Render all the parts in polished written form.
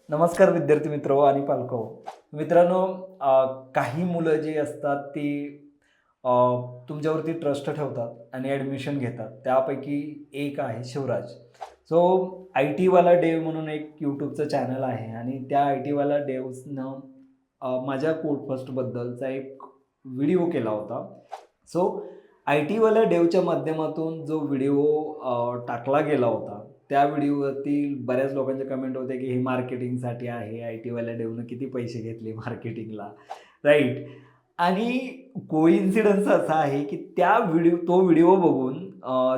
नमस्कार विद्यार्थी मित्र आणि पालको. मित्रांनो, काही मुलं जी असतात ती अ, तुमच्यावरती ट्रस्ट ठेवतात आणि ॲडमिशन घेतात. त्यापैकी एक आहे शिवराज. सो आय-टीवाला डेव म्हणून एक यूट्यूबचं चॅनल आहे आणि त्या आय-टीवाला डेव्सनं माझ्या कोड फर्स्टबद्दलचा एक व्हिडिओ केला होता. सो आय-टीवाला डेवच्या माध्यमातून जो व्हिडिओ टाकला गेला होता, त्या व्हिडिओवरती बऱ्याच लोकांचे कमेंट होते, की हे मार्केटिंगसाठी आहे. आय-टीवाल्या डेवनं किती पैसे घेतले मार्केटिंगला, राइट? आणि कोइन्सिडन्स असा आहे, की तो व्हिडिओ बघून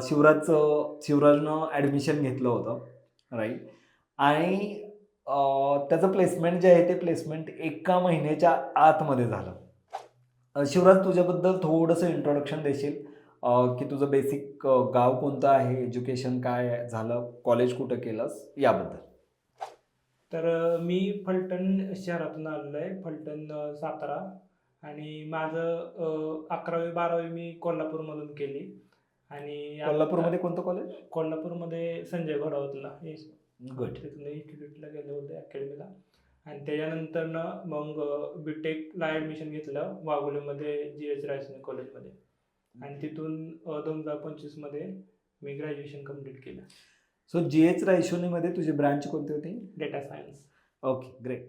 शिवराजनं ॲडमिशन घेतलं होतं, राइट? आणि त्याचं प्लेसमेंट जे आहे ते प्लेसमेंट एका महिन्याच्या आतमध्ये झालं. शिवराज, तुझ्याबद्दल थोडंसं इंट्रोडक्शन देशील? की तुझं बेसिक गाव कोणतं आहे, एज्युकेशन काय झालं, कॉलेज कुठं केलंस याबद्दल? मी फलटण शहरातून आलेलो आहे. फलटण सातारा. आणि माझं 11वी-12वी मी कोल्हापूरमधून केली. आणि कोल्हापूरमध्ये कोणतं कॉलेज? कोल्हापूरमध्ये संजय घोडावतला गुड. तिथलं इन्स्टिट्यूटला गेले होते अकॅडमीला. आणि त्याच्यानंतरनं मग बीटेकला ॲडमिशन घेतलं वाघोलीमध्ये जी.एच. रायसोनी कॉलेजमध्ये. आणि तिथून 2025मध्ये मी ग्रॅज्युएशन कंप्लीट केलं. So G H. रायसोनीमध्ये तुझी ब्रांच कोणती होती? Data science. Okay, great.